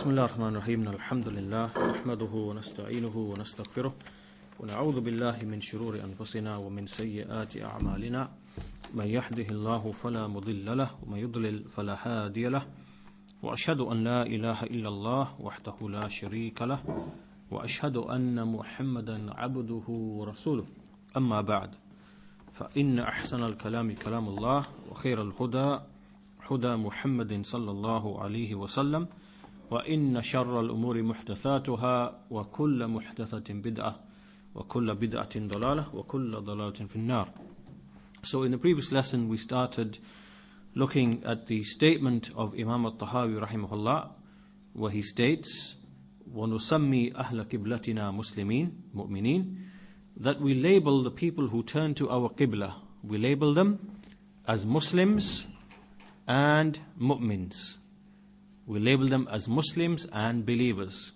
بسم الله الرحمن الرحيم الحمد لله نحمده ونستعينه ونستغفره ونعوذ بالله من شرور أنفسنا ومن سيئات أعمالنا من يهده الله فلا مضل له ومن يضلل فلا هادي له وأشهد أن لا إله إلا الله وحده لا شريك له وأشهد أن محمدا عبده ورسوله أما بعد فإن أحسن الكلام كلام الله وخير الهدى هدى محمد صلى الله عليه وسلم وإن شر الأمور محدثاتها وكل محدثة بدعة وكل بدعة ضلالة وكل ضلالة في النار. So in the previous lesson we started looking at the statement of Imam al-Tahaawiyyah rahimahullah, where he states وَنُسَمِّي أَهْلَ قِبْلَتِنَا مُسْلِمِينَ مُؤْمِنِينَ, that we label the people who turn to our qibla, we label them as Muslims and mu'mins. We label them as Muslims and believers.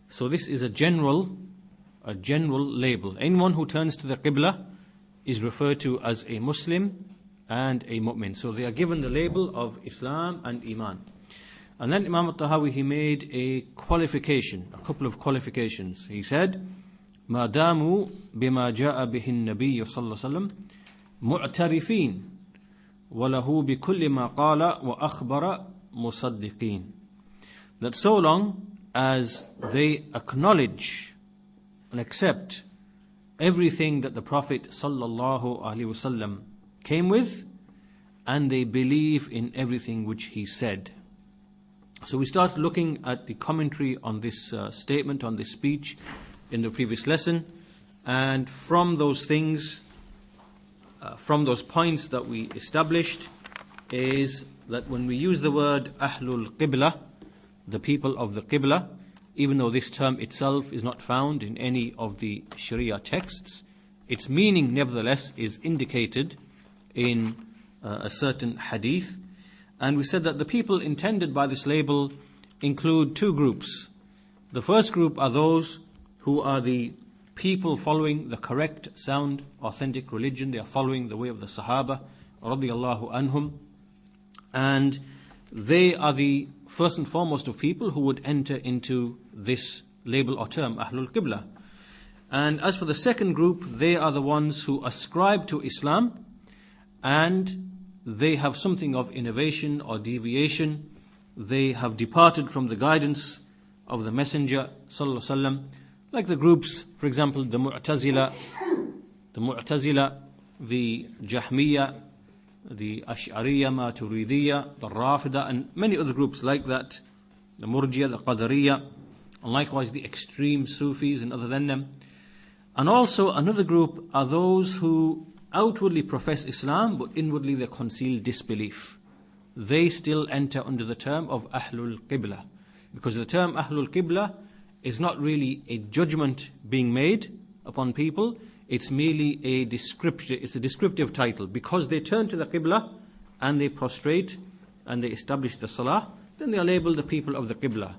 So this is a general label. Anyone who turns to the qibla is referred to as a Muslim and a mu'min. So they are given the label of Islam and Iman. And then Imam al-Tahawi, he made a qualification, a couple of qualifications. He said, مَا دَامُوا بِمَا جَاءَ بِهِ النَّبِيُّ صلى الله عليه وسلم مُعْتَرِفِينَ وَلَهُ بِكُلِّ مَا قَالَ وَأَخْبَرَ مُصَدِّقِينَ. That so long as they acknowledge and accept everything that the Prophet sallallahu alaihi wasallam came with, and they believe in everything which he said. So we started looking at the commentary on this statement, on this speech in the previous lesson, and from those things, from those points that we established, is that when we use the word Ahlul Qibla, the people of the Qibla, even though this term itself is not found in any of the Sharia texts, its meaning nevertheless is indicated in a certain hadith. And we said that the people intended by this label include two groups. The first group are those who are the people following the correct, sound, authentic religion. They are following the way of the Sahaba radiyallahu anhum, and they are the first and foremost of people who would enter into this label or term, Ahlul Qibla. And as for the second group, they are the ones who ascribe to Islam, and they have something of innovation or deviation. They have departed from the guidance of the Messenger sallallahu alaihi wasallam, like the groups, for example, the Mu'tazila, the Jahmiyyah, the Ash'ariyya, Maturidiyya, the Rafida, and many other groups like that, the Murjiya, the Qadariyya, and likewise the extreme Sufis and other than them. And also another group are those who outwardly profess Islam, but inwardly they conceal disbelief. They still enter under the term of Ahlul Qibla, because the term Ahlul Qibla is not really a judgment being made upon people. It's merely a descriptive title. Because they turn to the Qibla and they prostrate and they establish the Salah, then they are labeled the people of the Qibla.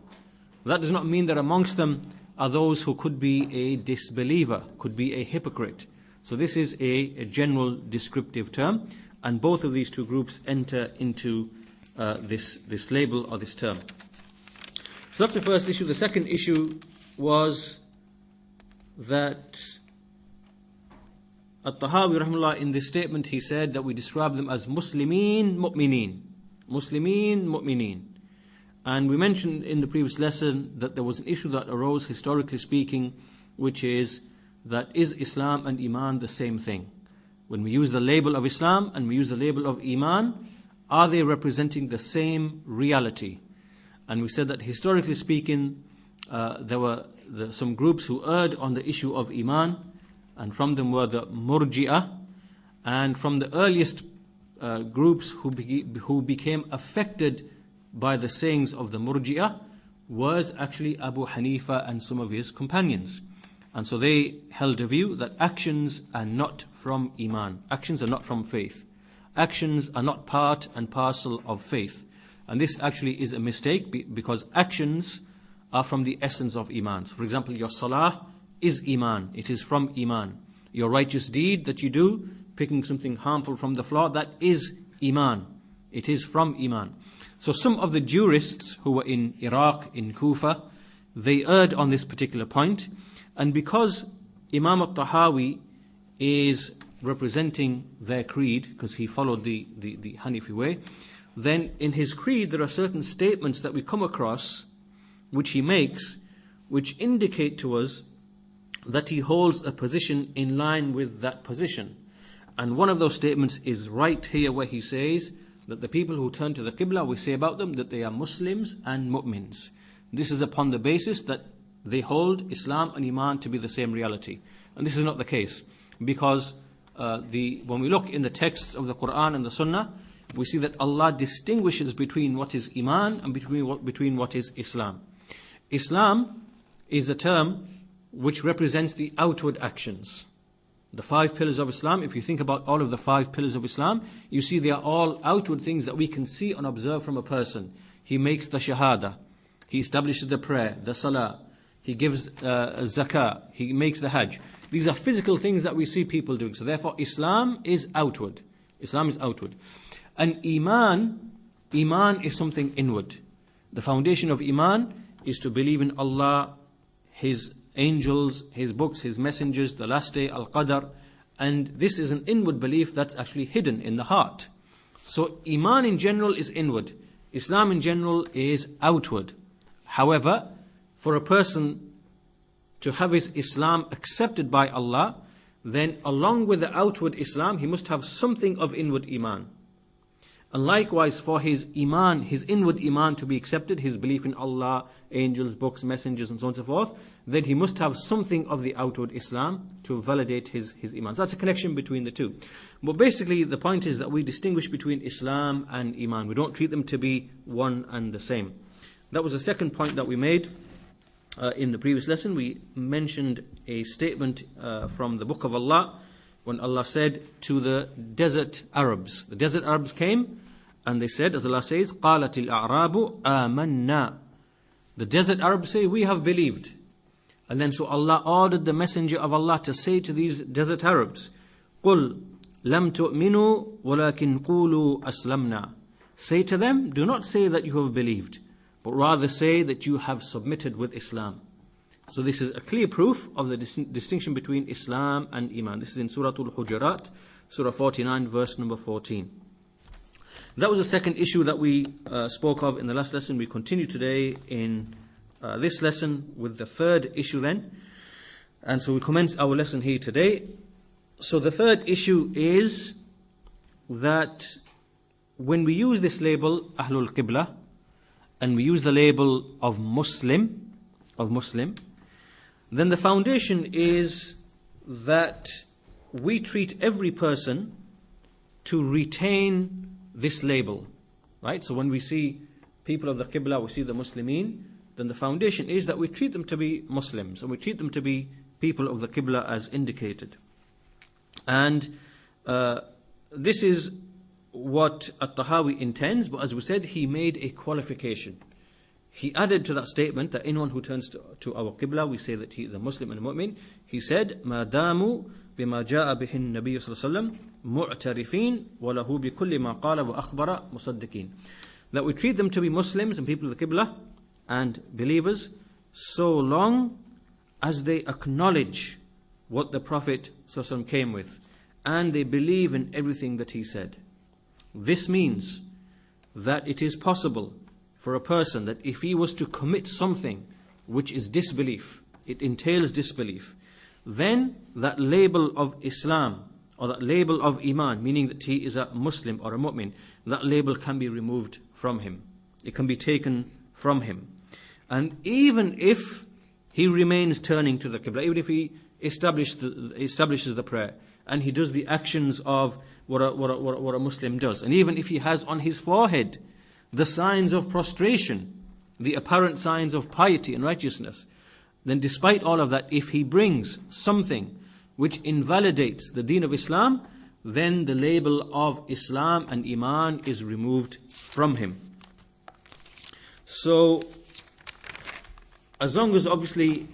That does not mean that amongst them are those who could be a disbeliever, could be a hypocrite. So this is a general descriptive term, and both of these two groups enter into this label or this term. So that's the first issue. The second issue was that At-Tahaawiyyah rahimahullah, in this statement, he said that we describe them as Muslimin Mu'mineen. Muslimin Mu'mineen. And we mentioned in the previous lesson that there was an issue that arose historically speaking, which is that is Islam and Iman the same thing? When we use the label of Islam and we use the label of Iman, are they representing the same reality? And we said that historically speaking, there were some groups who erred on the issue of Iman, and from them were the Murji'ah, and from the earliest groups who became affected by the sayings of the Murji'ah was actually Abu Hanifa and some of his companions. And so they held a view that actions are not from Iman, actions are not from faith, actions are not part and parcel of faith. And this actually is a mistake, because actions are from the essence of Iman. So for example, your Salah is Iman, it is from Iman. Your righteous deed that you do, picking something harmful from the floor, that is Iman, it is from Iman. So some of the jurists who were in Iraq, in Kufa, they erred on this particular point. And because Imam al-Tahawi is representing their creed, because he followed the Hanafi way, then in his creed there are certain statements that we come across which he makes, which indicate to us that he holds a position in line with that position. And one of those statements is right here, where he says that the people who turn to the Qibla, we say about them that they are Muslims and Mu'mins. This is upon the basis that they hold Islam and Iman to be the same reality. And this is not the case, because when we look in the texts of the Quran and the Sunnah, we see that Allah distinguishes between what is Iman and between what is Islam. Islam is a term which represents the outward actions. The 5 pillars of Islam, if you think about all of the 5 pillars of Islam, you see they are all outward things that we can see and observe from a person. He makes the shahada, he establishes the prayer, the salah, he gives zakah, he makes the hajj. These are physical things that we see people doing. So therefore Islam is outward. Islam is outward. And Iman is something inward. The foundation of Iman is to believe in Allah, His angels, His books, His messengers, the last day, Al-Qadr. And this is an inward belief that's actually hidden in the heart. So Iman in general is inward. Islam in general is outward. However, for a person to have his Islam accepted by Allah, then along with the outward Islam, he must have something of inward Iman. And likewise, for his Iman, his inward Iman to be accepted, his belief in Allah, angels, books, messengers, and so on and so forth, then he must have something of the outward Islam to validate his Iman. So that's a connection between the two. But basically, the point is that we distinguish between Islam and Iman. We don't treat them to be one and the same. That was the second point that we made in the previous lesson. We mentioned a statement from the Book of Allah, when Allah said to the desert Arabs. The desert Arabs came and they said, as Allah says, قَالَتِ الْأَعْرَابُ آمَنَّا. The desert Arabs say, we have believed. And then so Allah ordered the messenger of Allah to say to these desert Arabs, قُلْ لَمْ تُؤْمِنُوا وَلَكِنْ قُولُوا أَسْلَمْنَا. Say to them, do not say that you have believed, but rather say that you have submitted with Islam. So this is a clear proof of the distinction between Islam and Iman. This is in Surah Al-Hujurat, Surah 49, verse number 14. That was the second issue that we spoke of in the last lesson. We continue today in this lesson with the third issue then. And so we commence our lesson here today. So the third issue is that when we use this label, Ahlul Qibla, and we use the label of Muslim, then the foundation is that we treat every person to retain this label, right? So when we see people of the Qibla, we see the Muslimin, then the foundation is that we treat them to be Muslims, and we treat them to be people of the Qibla as indicated. And this is what At-Tahawi intends, but as we said, he made a qualification. He added to that statement that anyone who turns to our Qibla, we say that he is a Muslim and a Mu'min. He said, مَا دَامُوا بِمَا جَاءَ بِهِ النَّبِيُّ صلى الله عليه وسلم مُعْتَرِفِينَ وَلَهُ بِكُلِّ مَا قَالَ وَأَخْبَرَ مُصَدِّقِينَ. That we treat them to be Muslims and people of the Qibla and believers so long as they acknowledge what the Prophet صلى الله عليه وسلم came with, and they believe in everything that he said. This means that it is possible for a person that if he was to commit something which is disbelief, it entails disbelief, then that label of Islam or that label of Iman, meaning that he is a Muslim or a Mu'min, that label can be removed from him. It can be taken from him. And even if he remains turning to the Qibla, even if he establishes the prayer and he does the actions of what a Muslim does, and even if he has on his forehead the signs of prostration, the apparent signs of piety and righteousness, then despite all of that, if he brings something which invalidates the deen of Islam, then the label of Islam and Iman is removed from him. So, as long as obviously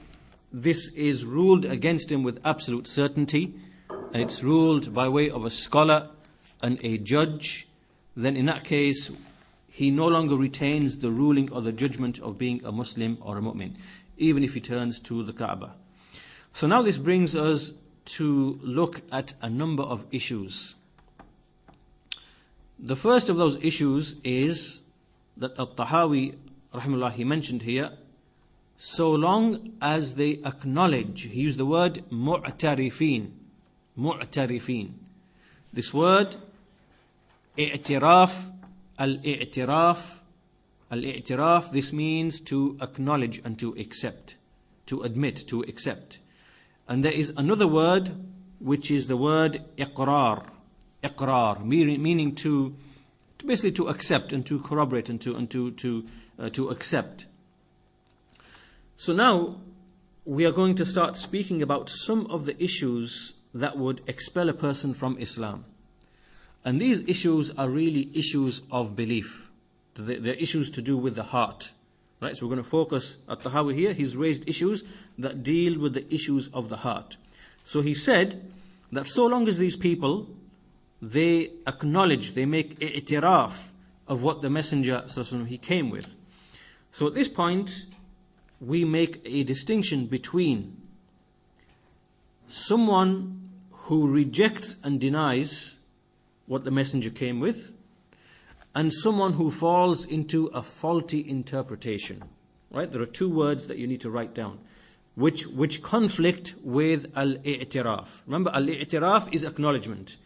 this is ruled against him with absolute certainty, and it's ruled by way of a scholar and a judge, then in that case he no longer retains the ruling or the judgment of being a Muslim or a mu'min, even if he turns to the Kaaba. So now this brings us to look at a number of issues. The first of those issues is that Al-Tahawi, rahimahullah, he mentioned here, so long as they acknowledge, he used the word mu'tarifin. Mu'tarifin. This word, i'tiraf, al-i'tiraf, al-i'tiraf, this means to acknowledge and to accept, to admit, to accept. And there is another word, which is the word iqrar. Iqrar, meaning to basically to accept and to corroborate and to accept. So now we are going to start speaking about some of the issues that would expel a person from Islam. And these issues are really issues of belief. They're issues to do with the heart. Right? So we're going to focus at Tahawi here. He's raised issues that deal with the issues of the heart. So he said that so long as these people, they acknowledge, they make i'tiraf of what the Messenger he came with. So at this point, we make a distinction between someone who rejects and denies what the Messenger came with, and someone who falls into a faulty interpretation. Right? There are two words that you need to write down, which conflict with al-i'tiraf. Remember, al-i'tiraf is acknowledgement.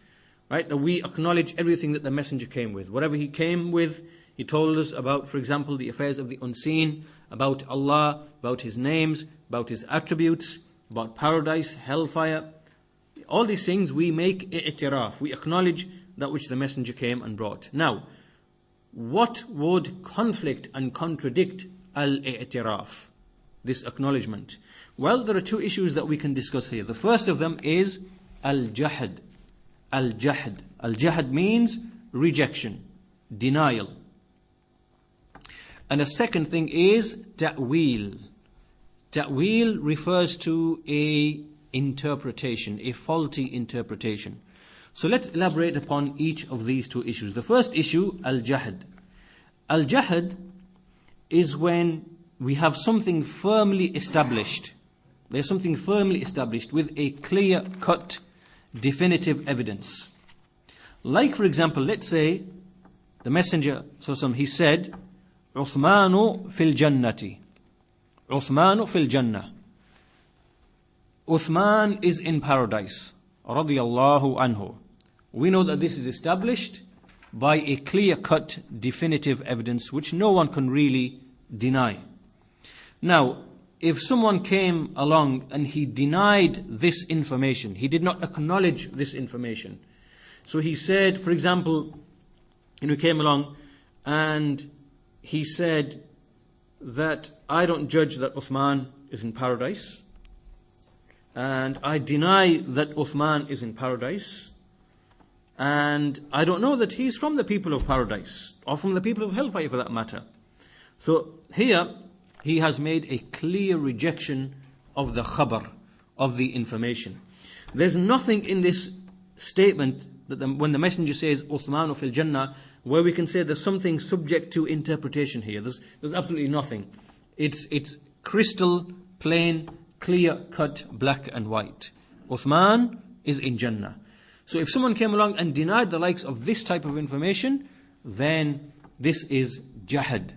Right? That we acknowledge everything that the Messenger came with. Whatever he came with, he told us about, for example, the affairs of the unseen, about Allah, about his names, about his attributes, about paradise, hellfire. All these things we make i'tiraf. We acknowledge that which the Messenger came and brought. Now, what would conflict and contradict al-i'tiraf, this acknowledgement? Well, there are two issues that we can discuss here. The first of them is al-jahd. Al-jahd. Al-jahd means rejection, denial. And a second thing is ta'wil. Ta'wil refers to a interpretation, a faulty interpretation. So let's elaborate upon each of these two issues. The first issue, al-jahd. Al-jahd is when we have something firmly established. There's something firmly established with a clear-cut, definitive evidence. Like, for example, let's say the Messenger, he said, Uthmanu fil jannati. Uthmanu fil jannah. Uthman is in paradise. Radiyallahu anhu. We know that this is established by a clear-cut, definitive evidence which no one can really deny. Now, if someone came along and he denied this information, he did not acknowledge this information. So he said, for example, he came along and he said that I don't judge that Uthman is in paradise, and I deny that Uthman is in paradise, and I don't know that he's from the people of paradise, or from the people of hellfire for that matter. So here, he has made a clear rejection of the khabar, of the information. There's nothing in this statement that when the Messenger says Uthmanu fil Jannah, where we can say there's something subject to interpretation here. There's absolutely nothing. It's crystal plain, clear cut, black and white. Uthman is in Jannah. So if someone came along and denied the likes of this type of information, then this is jahad.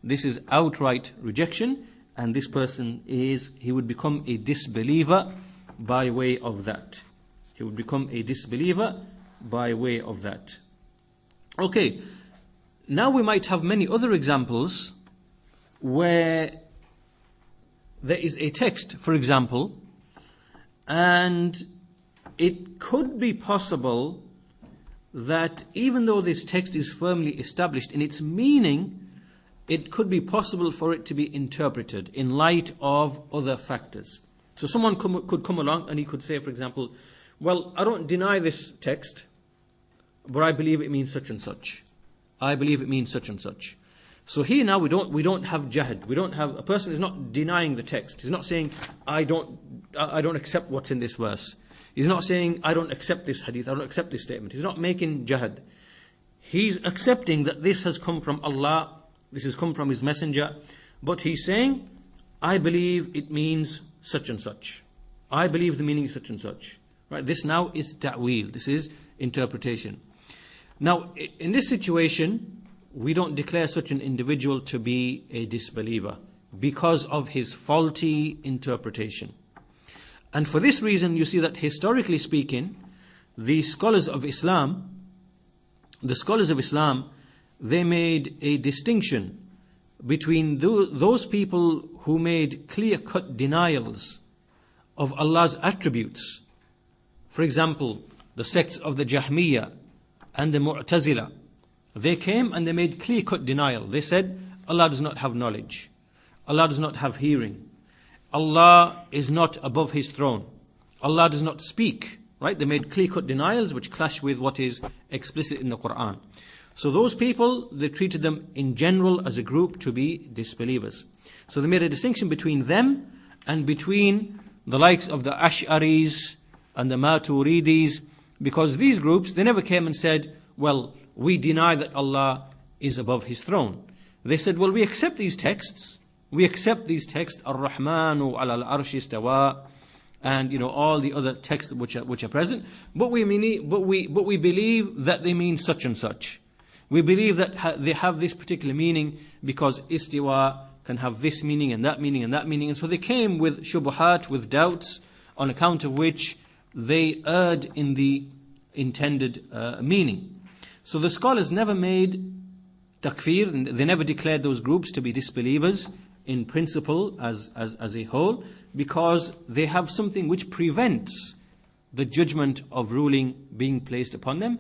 This is outright rejection, and this person he would become a disbeliever by way of that. He would become a disbeliever by way of that. Okay, now we might have many other examples where there is a text, for example, and it could be possible that even though this text is firmly established in its meaning, it could be possible for it to be interpreted in light of other factors. So someone could come along and he could say, for example, well, I don't deny this text, but I believe it means such and such. I believe it means such and such. So here now we don't have jahad. We don't have, a person is not denying the text. He's not saying I don't accept what's in this verse. He's not saying I don't accept this hadith. I don't accept this statement. He's not making jahad. he's accepting that this has come from Allah, this has come from His Messenger, but he's saying, I believe it means such and such. I believe the meaning is such and such. Right? This now is ta'wil. This is interpretation. Now, in this situation, we don't declare such an individual to be a disbeliever because of his faulty interpretation. And for this reason, you see that historically speaking, the scholars of Islam, they made a distinction between those people who made clear-cut denials of Allah's attributes. For example, the sects of the Jahmiyyah and the Mu'tazila, they came and they made clear-cut denial. They said, Allah does not have knowledge. Allah does not have hearing. Allah is not above His throne. Allah does not speak. Right? They made clear-cut denials which clash with what is explicit in the Quran. So those people, they treated them in general as a group to be disbelievers. So they made a distinction between them and between the likes of the Ash'aris and the Maturidis, because these groups, they never came and said, well, we deny that Allah is above His throne. They said, well, we accept these texts. We accept these texts, Ar-Rahmanu ala al-Arshi istawa, and all the other texts which are present. But we believe that they mean such and such. We believe that they have this particular meaning because istiwa can have this meaning and that meaning and that meaning. And so they came with shubuhat, with doubts, on account of which they erred in the intended meaning. So the scholars never made takfir, they never declared those groups to be disbelievers in principle as a whole, because they have something which prevents the judgment of ruling being placed upon them,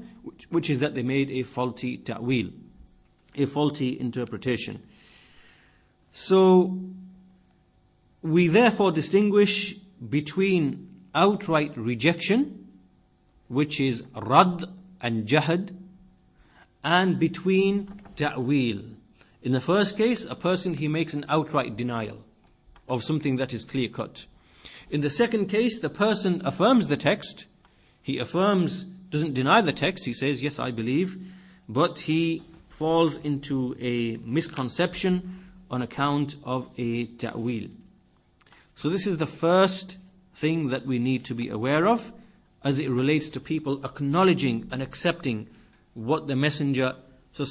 which is that they made a faulty ta'wil, a faulty interpretation. So we therefore distinguish between outright rejection, which is rad and jahad, and between ta'wil. In the first case, a person, he makes an outright denial of something that is clear cut. In the second case, the person affirms the text. He affirms, doesn't deny the text. He says, yes, I believe. But he falls into a misconception on account of a ta'wil. So this is the first thing that we need to be aware of as it relates to people acknowledging and accepting what the Messenger,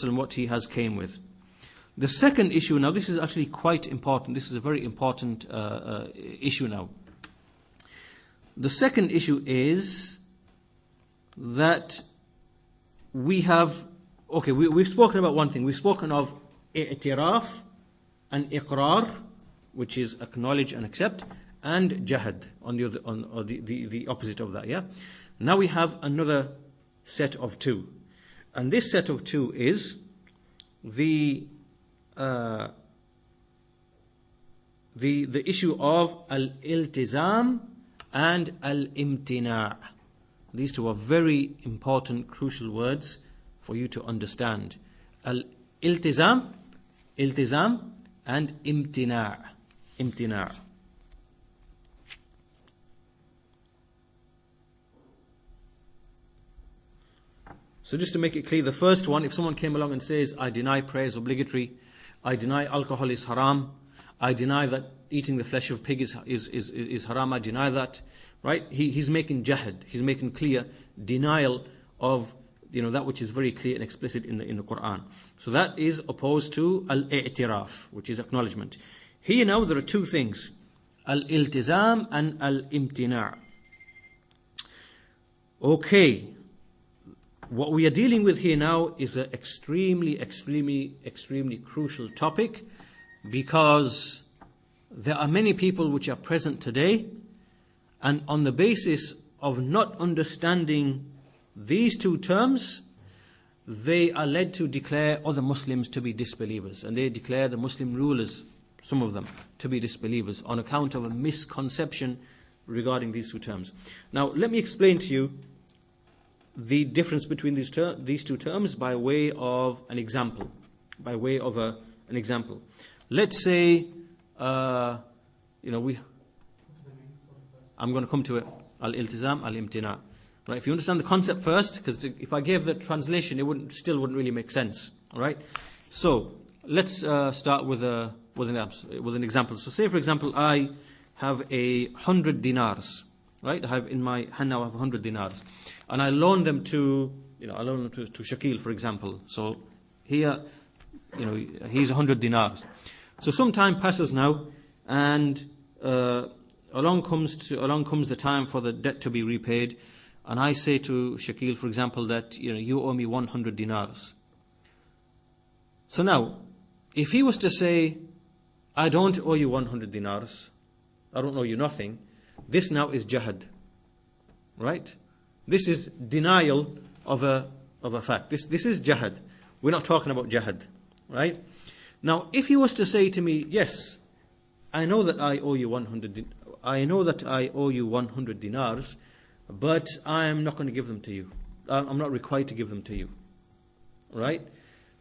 what he has came with. The second issue, now this is actually quite important. This is a very important issue now. The second issue is that we have, we've spoken about one thing. We've spoken of i'tiraf and iqrar, which is acknowledge and accept, and jahad on the other, on the opposite of that. Yeah. Now we have another set of two, and this set of two is the issue of al-iltizam and al-imtina'. These two are very important, crucial words for you to understand. Al-iltizam, and imtina'. So just to make it clear, the first one, if someone came along and says, I deny prayer is obligatory, I deny alcohol is haram, I deny that eating the flesh of pig is haram, I deny that, right? He's making jahad, he's making clear denial of that which is very clear and explicit in the Quran. So that is opposed to al-i'tiraf, which is acknowledgement. Here now there are two things, al-iltizam and al-imtina'. Okay, what we are dealing with here now is an extremely crucial topic, because there are many people which are present today, and on the basis of not understanding these two terms, they are led to declare other Muslims to be disbelievers, and they declare the Muslim rulers, some of them, to be disbelievers on account of a misconception regarding these two terms. Now let me explain to you the difference between these two terms by way of an example. An example. Let's say, I'm going to come to it. Al-iltizam, al-imtina'. Right? If you understand the concept first, because if I gave the translation, it still wouldn't really make sense. All right? So let's start with an example. So say, for example, I have 100 dinars. Right? I have in my hand now, I have 100 dinars, and I loan them to, I loan them to Shakil, for example. So here, he's 100 dinars. So some time passes now, and along comes the time for the debt to be repaid, and I say to Shakil, for example, that you owe me 100 dinars. So now, if he was to say, I don't owe you 100 dinars, I don't owe you nothing, this now is jahad, right? This is denial of a fact. This is jahad. We're not talking about jahad, right? Now, if he was to say to me, yes, I know that I owe you 100 dinars, but I am not going to give them to you. I'm not required to give them to you, right?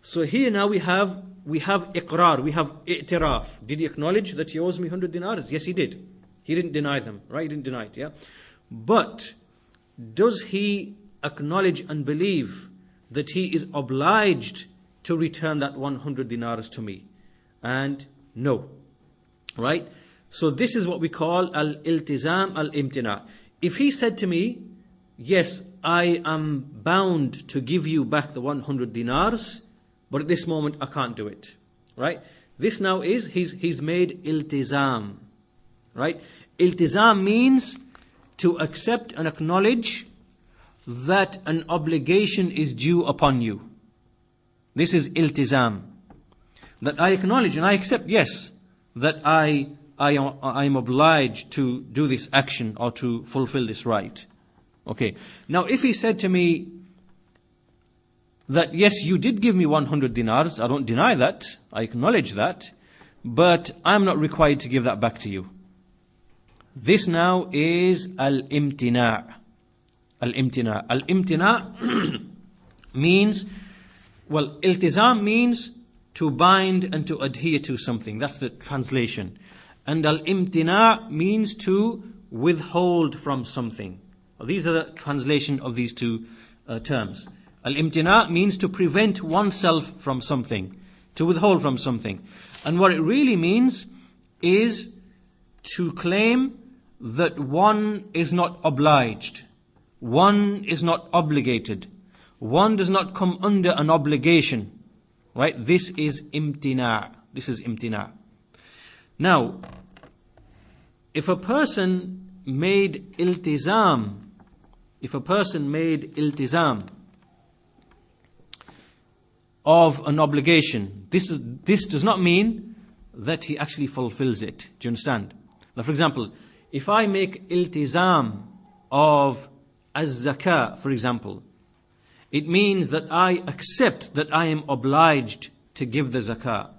So here now we have iqrar, we have i'tiraf. Did he acknowledge that he owes me 100 dinars? Yes, he did. He didn't deny them, right? He didn't deny it, yeah? But does he acknowledge and believe that he is obliged to return that 100 dinars to me? And no, right? So this is what we call al-iltizam al-imtina. If he said to me, yes, I am bound to give you back the 100 dinars, but at this moment I can't do it, right? This now is, he's made iltizam, right? Iltizam means to accept and acknowledge that an obligation is due upon you. This is iltizam. That I acknowledge and I accept, yes, that I am obliged to do this action or to fulfill this right. Okay. Now, if he said to me that, yes, you did give me 100 dinars, I don't deny that, I acknowledge that, but I'm not required to give that back to you. This now is al-imtina'. Al-imtina'. Al-imtina' means, well, iltizam means to bind and to adhere to something. That's the translation. And al-imtina' means to withhold from something. Well, these are the translation of these two terms. Al-imtina' means to prevent oneself from something, to withhold from something. And what it really means is to claim that one is not obliged, one is not obligated, one does not come under an obligation, right? This is imtina'. This is imtina'. Now, if a person made iltizam of an obligation, this does not mean that he actually fulfills it. Do you understand? Now, for example, if I make iltizam of az-zakah, for example, it means that I accept that I am obliged to give the zakah,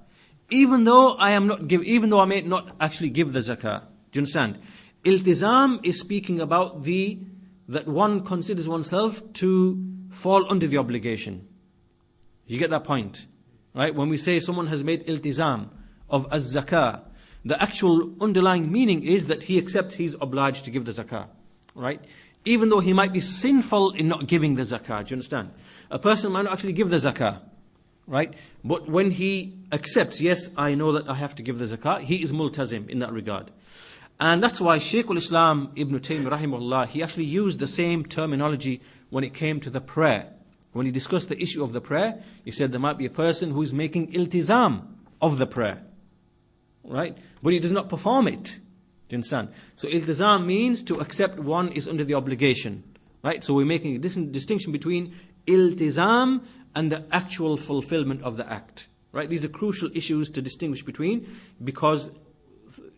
even though I may not actually give the zakah. Do you understand? Iltizam is speaking about that one considers oneself to fall under the obligation. You get that point, right? When we say someone has made iltizam of az-zakah, the actual underlying meaning is that he accepts he's obliged to give the zakah, right? Even though he might be sinful in not giving the zakah. Do you understand? A person might not actually give the zakah, right? But when he accepts, yes, I know that I have to give the zakah, he is multazim in that regard. And that's why Shaykh al-Islam Ibn Taymiyyah rahimahullah, he actually used the same terminology when it came to the prayer. When he discussed the issue of the prayer, he said there might be a person who is making iltizam of the prayer, right? But he does not perform it. Do you understand? So iltizam means to accept one is under the obligation, right? So we're making a distinction between iltizam and the actual fulfillment of the act, right? These are crucial issues to distinguish between, because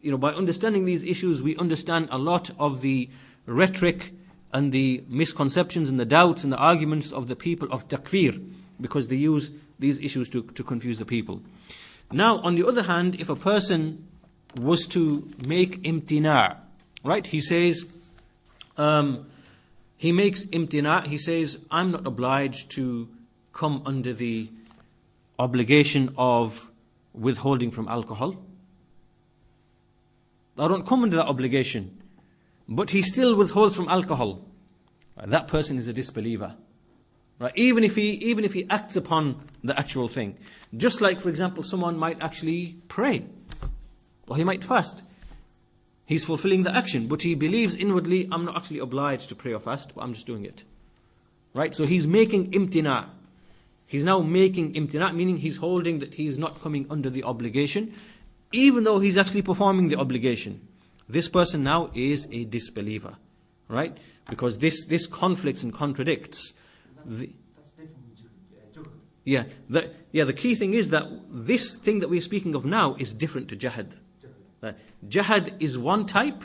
by understanding these issues, we understand a lot of the rhetoric and the misconceptions and the doubts and the arguments of the people of takfir, because they use these issues to confuse the people. Now, on the other hand, if a person was to make imtina', right? He says, he makes imtina', he says, I'm not obliged to come under the obligation of withholding from alcohol. I don't come under that obligation. But he still withholds from alcohol. Right? That person is a disbeliever. Right? Even if he acts upon the actual thing. Just like, for example, someone might actually pray, or he might fast. He's fulfilling the action, but he believes inwardly, I'm not actually obliged to pray or fast, but I'm just doing it. Right? So he's making imtina. He's now making imtina, meaning he's holding that he is not coming under the obligation, even though he's actually performing the obligation. This person now is a disbeliever. Right? Because this conflicts and contradicts. The key thing is that this thing that we're speaking of now is different to jahad. Jahad is one type,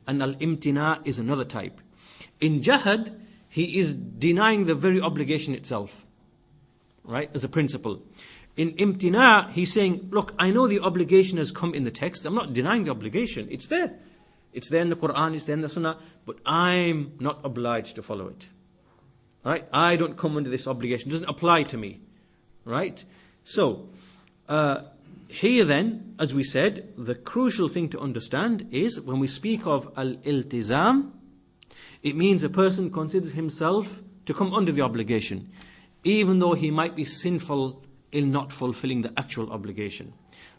and al-imtina is another type. In jahad, he is denying the very obligation itself, right, as a principle. In imtina, he's saying, look, I know the obligation has come in the text, I'm not denying the obligation, it's there. It's there in the Quran, it's there in the Sunnah, but I'm not obliged to follow it. Right? I don't come under this obligation, it doesn't apply to me. Right? So, here then, as we said, the crucial thing to understand is when we speak of al-iltizam, it means a person considers himself to come under the obligation, even though he might be sinful in not fulfilling the actual obligation.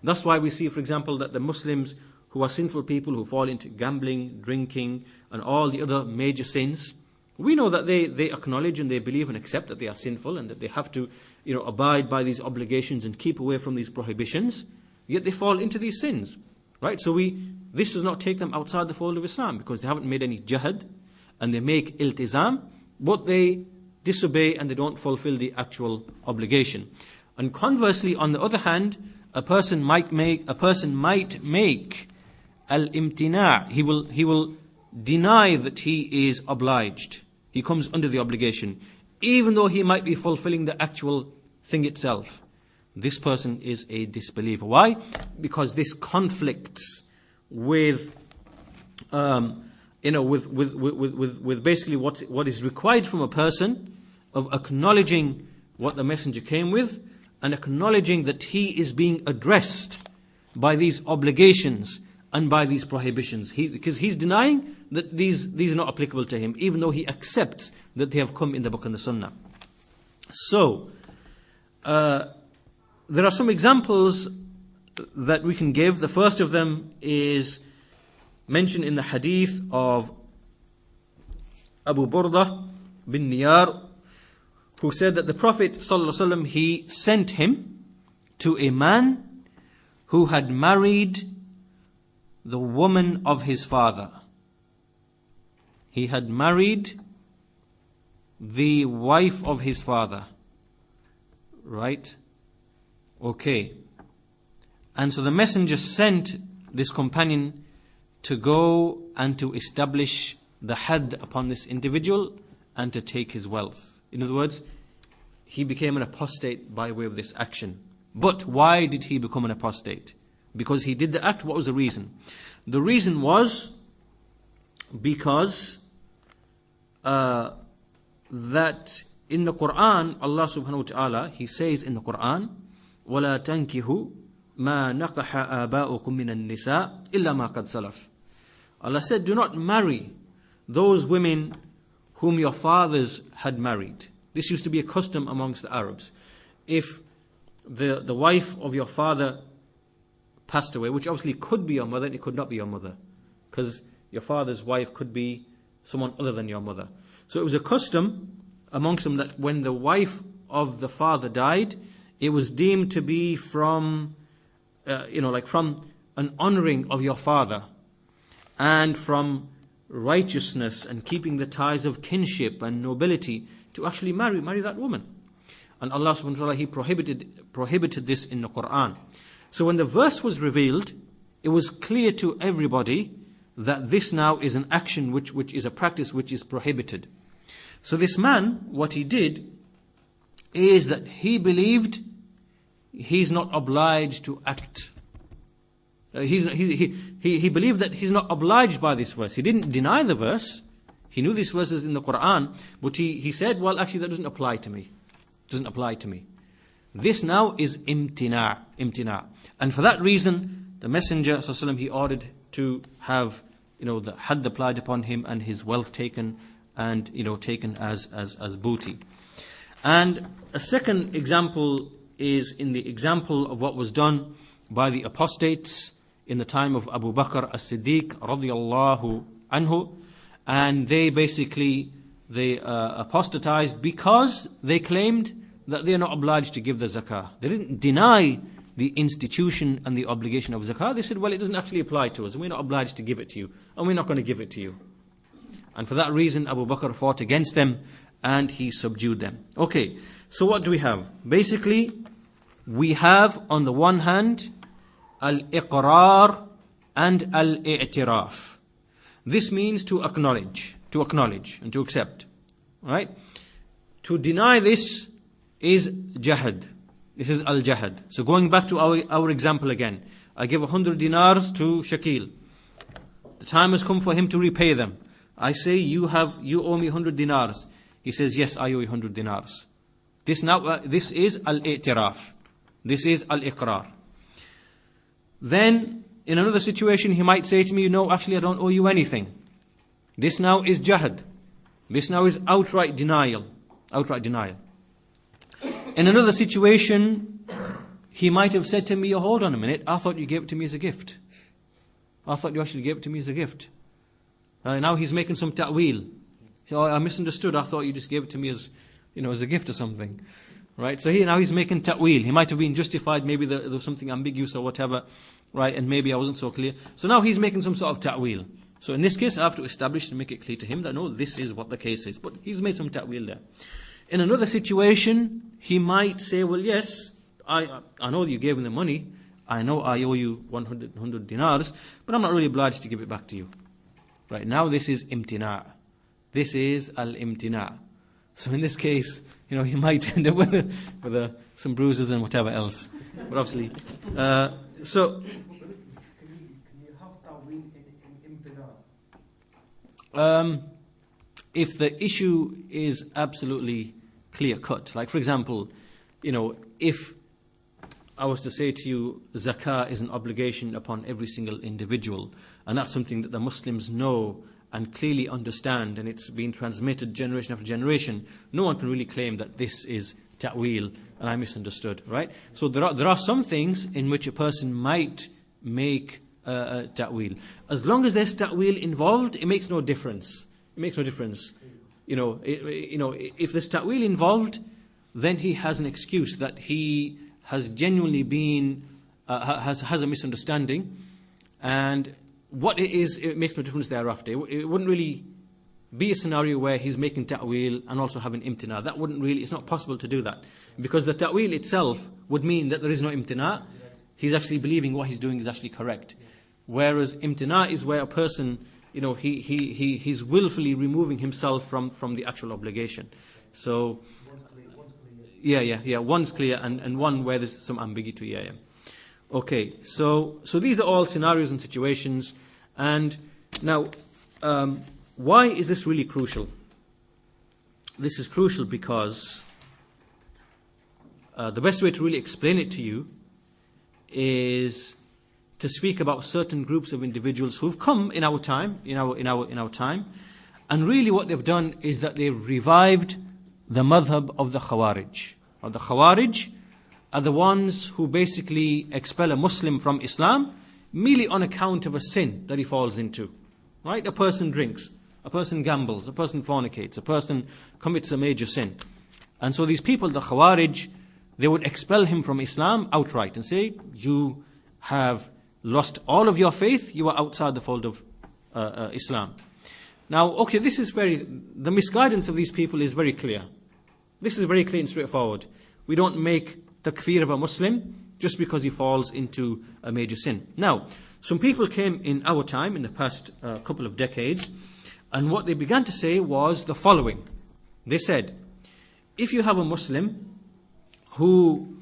That's why we see, for example, that the Muslims who are sinful people who fall into gambling, drinking, and all the other major sins, we know that they acknowledge and they believe and accept that they are sinful and that they have to, abide by these obligations and keep away from these prohibitions, yet they fall into these sins. Right? So this does not take them outside the fold of Islam, because they haven't made any jahad and they make iltizam, but they disobey and they don't fulfill the actual obligation. And conversely, on the other hand, a person might make al-imtina'. He will deny that he is obliged. He comes under the obligation, even though he might be fulfilling the actual thing itself. This person is a disbeliever. Why? Because this conflicts with basically what is required from a person of acknowledging what the messenger came with and acknowledging that he is being addressed by these obligations and by these prohibitions. Because he's denying that these are not applicable to him, even though he accepts that they have come in the book and the sunnah. So, there are some examples that we can give. The first of them is mentioned in the hadith of Abu Burda bin Niyar, who said that the Prophet ﷺ, he sent him to a man who had married the woman of his father. He had married the wife of his father. Right? Okay. And so the messenger sent this companion to go and to establish the had upon this individual and to take his wealth. In other words, he became an apostate by way of this action. But why did he become an apostate? Because he did the act. What was the reason? The reason was because that in the Quran, Allah subhanahu wa ta'ala, He says in the Quran, وَلَا تَنْكِهُ مَا نَقَحَ آبَاؤُكُم مِّنَ النِّسَاءِ إِلَّا مَا قَدْ سَلَفَ. Allah said, do not marry those women whom your fathers had married. This used to be a custom amongst the Arabs. If the wife of your father passed away, which obviously could be your mother and it could not be your mother, because your father's wife could be someone other than your mother. So it was a custom amongst them that when the wife of the father died, it was deemed to be from from an honoring of your father and from righteousness and keeping the ties of kinship and nobility to actually marry that woman. And Allah subhanahu wa ta'ala, He prohibited this in the Quran. So when the verse was revealed, it was clear to everybody that this now is an action which is a practice which is prohibited. So this man, what he did is that he believed he's not obliged to act. He believed that he's not obliged by this verse. He didn't deny the verse. He knew these verses in the Quran, but he said, well, actually that doesn't apply to me. Doesn't apply to me. This now is imtina. And for that reason, the Messenger ﷺ, he ordered to have the had applied upon him and his wealth taken and taken as booty. And a second example is in the example of what was done by the apostates in the time of Abu Bakr as-Siddiq radiyallahu anhu, and they apostatized because they claimed that they are not obliged to give the zakah. They didn't deny the institution and the obligation of zakah. They said, well, it doesn't actually apply to us, and we're not obliged to give it to you, and we're not going to give it to you. And for that reason, Abu Bakr fought against them and he subdued them. Okay, so what do we have? Basically, we have on the one hand al-iqrar and al-i'tiraf. This means to acknowledge and to accept. Right? To deny this is jahad. This is al-jahad. So going back to our example again, I give 100 dinars to Shakil. The time has come for him to repay them. I say, you owe me 100 dinars. He says, yes, I owe you 100 dinars. This is al-i'tiraf. This is al-iqrar. Then, in another situation, he might say to me, no, actually I don't owe you anything. This now is jahad. This now is outright denial. Outright denial. In another situation, he might have said to me, oh, hold on a minute, I thought you gave it to me as a gift. I thought you actually gave it to me as a gift. Now he's making some ta'wil. So I misunderstood, I thought you just gave it to me as, as a gift or something. Right? So now he's making ta'wil. He might have been justified, maybe there was something ambiguous or whatever, right? And maybe I wasn't so clear. So now he's making some sort of ta'wil. So in this case, I have to establish and make it clear to him that no, this is what the case is. But he's made some ta'wil there. In another situation, he might say, well, yes, I know that you gave him the money. I know I owe you 100 dinars, but I'm not really obliged to give it back to you. Right? Now this is imtina'. This is al-imtina'. So in this case, he might end up with some bruises and whatever else. But obviously, so. Can you have ta'wil in imtina'? If the issue is absolutely clear cut, like for example, if I was to say to you, zakah is an obligation upon every single individual, and that's something that the Muslims know and clearly understand, and it's been transmitted generation after generation, no one can really claim that this is ta'wil and I misunderstood, right? So there are some things in which a person might make ta'wil. As long as there's ta'wil involved, it makes no difference. It makes no difference. If there's ta'wil involved, then he has an excuse that he has genuinely been, has a misunderstanding, and what it is, it makes no difference thereafter. It wouldn't really be a scenario where he's making ta'wil and also having imtina'. That wouldn't really, it's not possible to do that. Because the ta'wil itself would mean that there is no imtina'. He's actually believing what he's doing is actually correct. Whereas imtina' is where a person, he's willfully removing himself from the actual obligation. So, one's clear and one where there's some ambiguity. Okay, so these are all scenarios and situations. And now, why is this really crucial? This is crucial because the best way to really explain it to you is to speak about certain groups of individuals who've come in our time, in our time, and really what they've done is that they've revived the madhab of the Khawarij. Or the Khawarij are the ones who basically expel a Muslim from Islam merely on account of a sin that he falls into. Right? A person drinks, a person gambles, a person fornicates, a person commits a major sin. And so these people, the Khawarij, they would expel him from Islam outright and say, you have lost all of your faith, you are outside the fold of Islam. Now, okay, the misguidance of these people is very clear. This is very clear and straightforward. We don't make takfir of a Muslim just because he falls into a major sin. Now, some people came in our time, in the past couple of decades, and what they began to say was the following. They said, if you have a Muslim who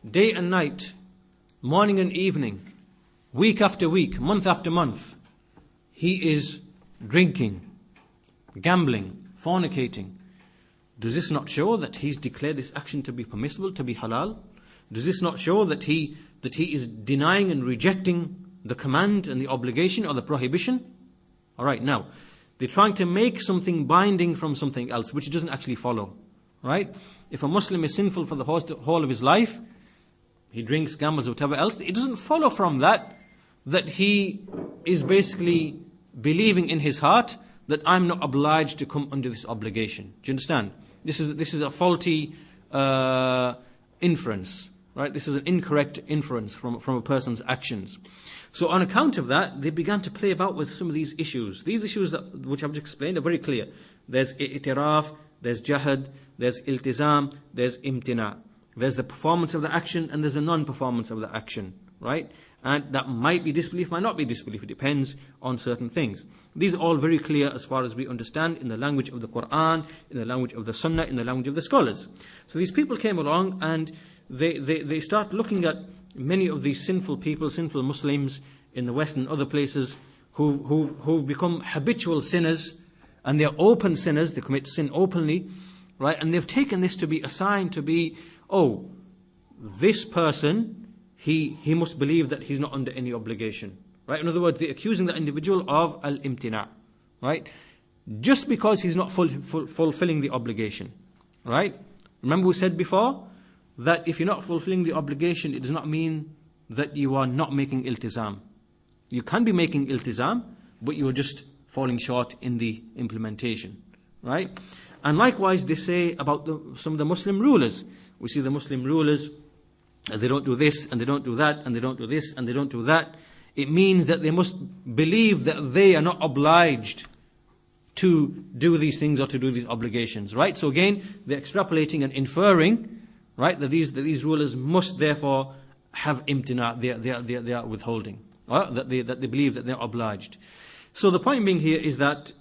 day and night, morning and evening, week after week, month after month, he is drinking, gambling, fornicating, does this not show that he's declared this action to be permissible, to be halal? Does this not show that he is denying and rejecting the command and the obligation or the prohibition? Alright, now, They're trying to make something binding from something else, which it doesn't actually follow. Right? If a Muslim is sinful for the whole of his life, he drinks, gambles, whatever else, it doesn't follow from that he is basically believing in his heart that I'm not obliged to come under this obligation. Do you understand? This is a faulty inference, right? This is an incorrect inference from a person's actions. So on account of that, they began to play about with some of these issues. These issues which I've just explained are very clear. There's i'tiraf, there's jahad, there's iltizam, there's imtina. There's the performance of the action and there's a non-performance of the action, right? And that might be disbelief, might not be disbelief. It depends on certain things. These are all very clear as far as we understand in the language of the Quran, in the language of the Sunnah, in the language of the scholars. So these people came along and they start looking at many of these sinful people, sinful Muslims in the West and other places who've become habitual sinners, and they're open sinners, they commit sin openly, right? And they've taken this to be a sign to be, oh, this person, he must believe that he's not under any obligation, right? In other words, they're accusing the individual of al-imtina, right? Just because he's not fulfilling the obligation, right? Remember we said before that if you're not fulfilling the obligation, it does not mean that you are not making iltizam. You can be making iltizam, but you are just falling short in the implementation, right? And likewise, they say about some of the Muslim rulers. We see the Muslim rulers, they don't do this, and they don't do that, and they don't do this, and they don't do that. It means that they must believe that they are not obliged to do these things or to do these obligations, right? So again, they're extrapolating and inferring, right, that these rulers must therefore have imtina, they are withholding, right? that they believe that they're obliged. So the point being here is that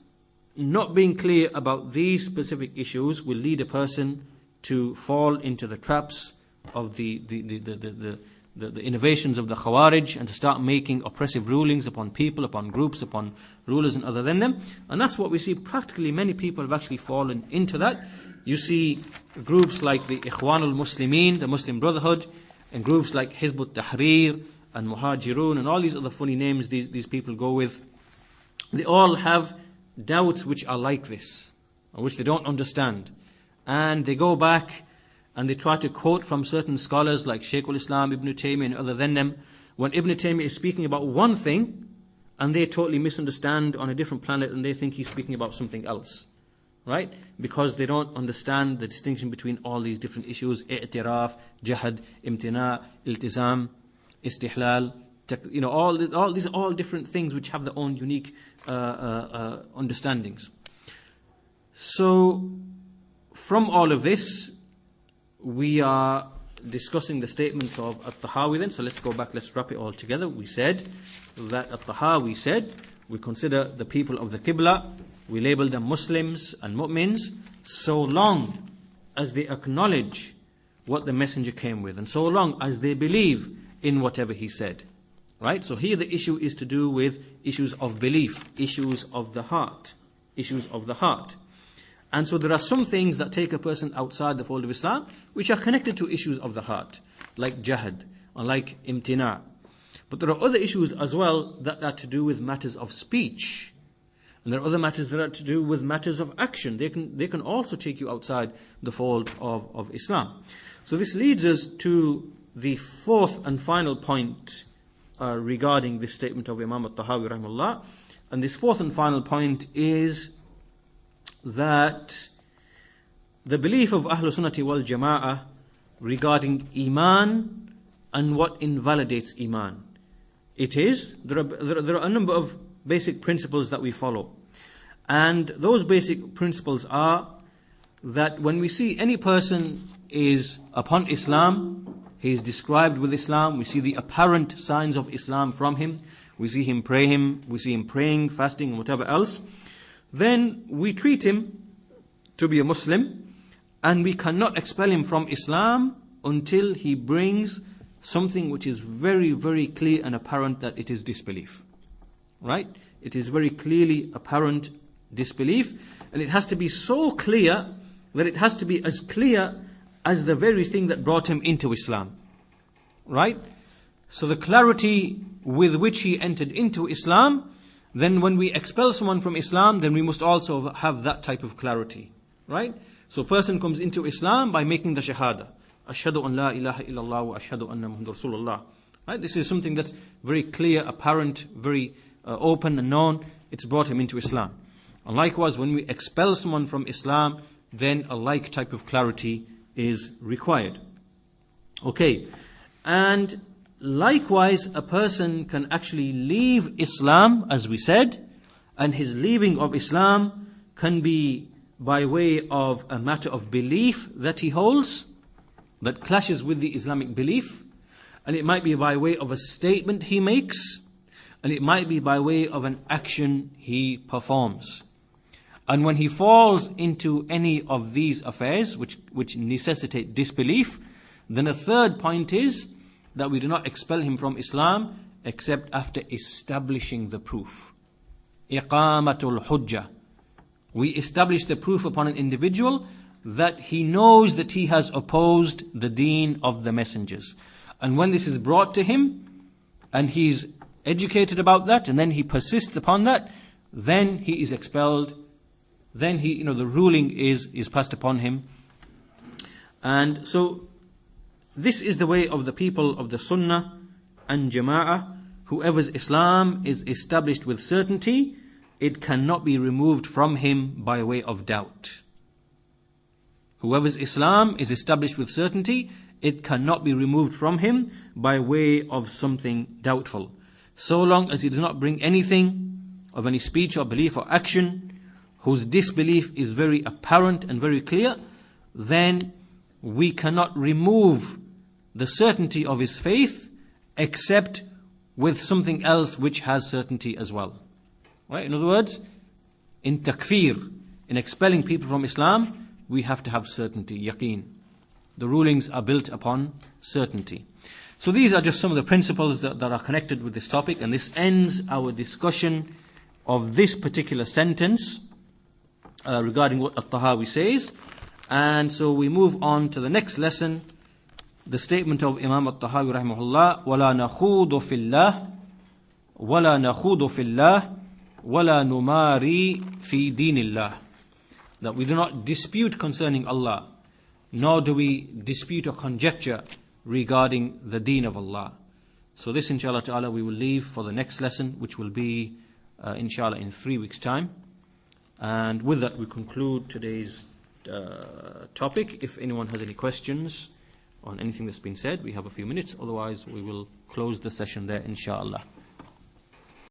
not being clear about these specific issues will lead a person to fall into the traps of the innovations of the Khawarij and to start making oppressive rulings upon people, upon groups, upon rulers and other than them. And that's what we see. Practically many people have actually fallen into that. You see groups like the Ikhwanul Muslimin, the Muslim Brotherhood, and groups like Hizb ut-Tahrir and Muhajirun and all these other funny names these people go with. They all have doubts which are like this, which they don't understand. And they go back and they try to quote from certain scholars like Shaykh al-Islam, Ibn Taymiyyah and other than them, when Ibn Taymiyyah is speaking about one thing and they totally misunderstand on a different planet and they think he's speaking about something else, right? Because they don't understand the distinction between all these different issues: i'tiraf, jahad, imtina, iltizam, istihlal, all these are all different things which have their own unique understandings. So from all of this, we are discussing the statement of At-Tahawi then. So let's go back, let's wrap it all together. We said that At-Tahawi said, we consider the people of the Qibla, we label them Muslims and Mu'mins, so long as they acknowledge what the Messenger came with, and so long as they believe in whatever he said. Right? So here the issue is to do with issues of belief, issues of the heart, issues of the heart. And so there are some things that take a person outside the fold of Islam which are connected to issues of the heart, like jahad, or like imtina. But there are other issues as well that are to do with matters of speech. And there are other matters that are to do with matters of action. They can also take you outside the fold of Islam. So this leads us to the fourth and final point regarding this statement of Imam At-Tahawi rahimahullah. And this fourth and final point is that the belief of Ahlul Sunnati wal Jama'ah regarding Iman and what invalidates Iman. It is, there are a number of basic principles that we follow. And those basic principles are that when we see any person is upon Islam, he is described with Islam, we see the apparent signs of Islam from him, we see him praying, fasting and whatever else, then we treat him to be a Muslim, and we cannot expel him from Islam until he brings something which is very, very clear and apparent that it is disbelief. Right? It is very clearly apparent disbelief, and it has to be so clear that it has to be as clear as the very thing that brought him into Islam. Right? So the clarity with which he entered into Islam, then when we expel someone from Islam, then we must also have that type of clarity. Right? So a person comes into Islam by making the Shahada. Ashhadu an la ilaha illallah wa ashhadu anna Muhammadur Rasulullah. Right? This is something that's very clear, apparent, very open and known. It's brought him into Islam. And likewise, when we expel someone from Islam, then a like type of clarity is required. Okay. And likewise, a person can actually leave Islam, as we said, and his leaving of Islam can be by way of a matter of belief that he holds, that clashes with the Islamic belief, and it might be by way of a statement he makes, and it might be by way of an action he performs. And when he falls into any of these affairs which necessitate disbelief, then a third point is that we do not expel him from Islam except after establishing the proof. Iqamatul hujjah. We establish the proof upon an individual that he knows that he has opposed the deen of the messengers. And when this is brought to him, and he's educated about that, and then he persists upon that, then he is expelled. Then the ruling is passed upon him. And so this is the way of the people of the Sunnah and Jama'ah. Whoever's Islam is established with certainty, it cannot be removed from him by way of doubt. Whoever's Islam is established with certainty, it cannot be removed from him by way of something doubtful. So long as he does not bring anything of any speech or belief or action whose disbelief is very apparent and very clear, then we cannot remove the certainty of his faith except with something else which has certainty as well. Right? In other words, in takfir, in expelling people from Islam, we have to have certainty, yaqeen. The rulings are built upon certainty. So these are just some of the principles that are connected with this topic, and this ends our discussion of this particular sentence regarding what At-Tahaawiyyah says. And so we move on to the next lesson, the statement of Imam At-Tahaawiyyah rahimahullah, وَلَا نَخُوضُ فِي اللَّهِ وَلَا نَخُوضُ فِي اللَّهِ وَلَا نُمَارِي فِي دِينِ اللَّهِ. That we do not dispute concerning Allah, nor do we dispute or conjecture regarding the deen of Allah. So this, inshallah ta'ala, we will leave for the next lesson, which will be inshallah in 3 weeks' time. And with that we conclude today's topic. If anyone has any questions on anything that's been said, we have a few minutes. Otherwise we will close the session there, inshallah.